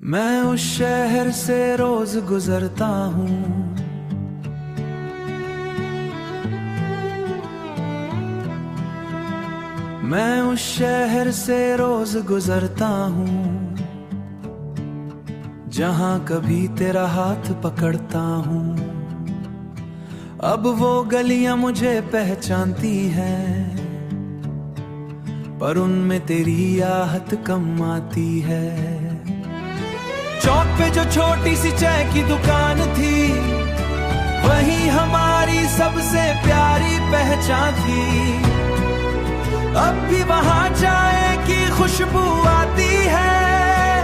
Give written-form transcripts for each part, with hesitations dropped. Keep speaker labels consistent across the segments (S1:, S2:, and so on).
S1: मैं उस शहर से रोज गुजरता हूँ, मैं उस शहर से रोज गुजरता हूँ, जहाँ कभी तेरा हाथ पकड़ता हूँ। अब वो गलियां मुझे पहचानती हैं, पर उनमें तेरी आहट कम आती है। चौक पे जो छोटी सी चाय की दुकान थी, वही हमारी सबसे प्यारी पहचान थी। अब भी वहां चाय की खुशबू आती है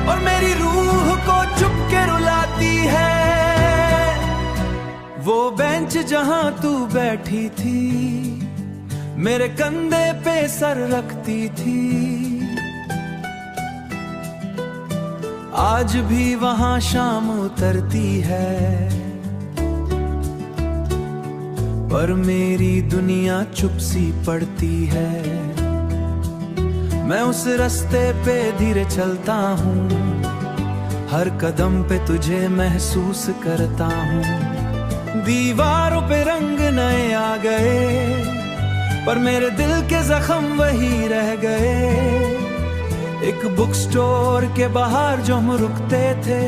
S1: और मेरी रूह को चुप के रुलाती है। वो बेंच जहां तू बैठी थी, मेरे कंधे पे सर रखती थी। आज भी वहां शाम उतरती है, पर मेरी दुनिया चुप सी पड़ती है। मैं उस रास्ते पे धीरे चलता हूँ, हर कदम पे तुझे महसूस करता हूँ। दीवारों पे रंग नए आ गए, पर मेरे दिल के जख्म वही रह गए। एक बुक स्टोर के बाहर जो हम रुकते थे,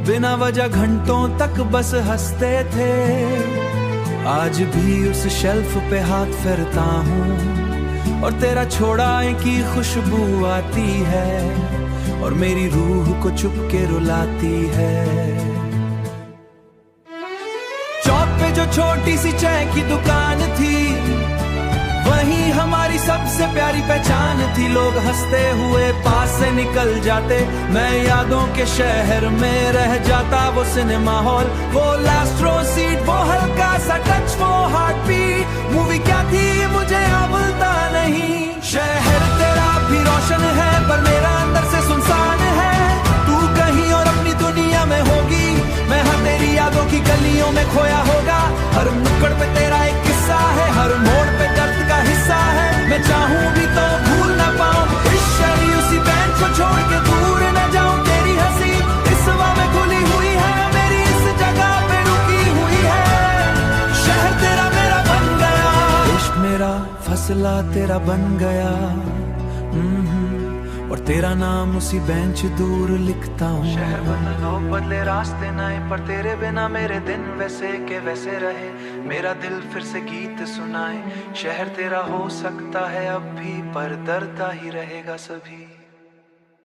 S1: बिना वजह घंटों तक बस हंसते थे। आज भी उस शेल्फ पे हाथ फेरता हूँ और तेरा छोड़ा की खुशबू आती है और मेरी रूह को चुप के रुलाती है। चौक पे जो छोटी सी चाय की दुकान थी, वही हमारी सबसे प्यारी पहचान थी। लोग हंसते हुए पास से निकल जाते, मैं यादों के शहर में रह जाता। वो सिनेमा हॉल, वो लास्ट रो सीट, वो हल्का सा टच, वो हार्ट बीट। मूवी क्या थी मुझे अब भूलता नहीं। शहर तेरा भी रोशन है, पर मेरा अंदर से सुनसान है। तू कहीं और अपनी दुनिया में होगी, मैं हाँ तेरी यादों की गलियों में खोया होगा। हर नुक्कड़ पे तेरा एक किस्सा है, हर मोड़ पे दर्द का हिस्सा है। मैं चाहूं भी तो भूल ना पाऊं इस शहरी उसी बैंड को छोड़ के दूर न जाऊं। तेरी हंसी इस हवा में खुली हुई है, मेरी इस जगह पे रुकी हुई है। शहर तेरा मेरा बन गया, इश्क मेरा फसला तेरा बन गया। और तेरा नाम उसी बेंच दूर लिखता हूँ। शहर बदले, लोग बदले, रास्ते नए, पर तेरे बिना मेरे दिन वैसे के वैसे रहे। मेरा दिल फिर से गीत सुनाए। शहर तेरा हो सकता है अब भी, पर दर्द ही रहेगा सभी।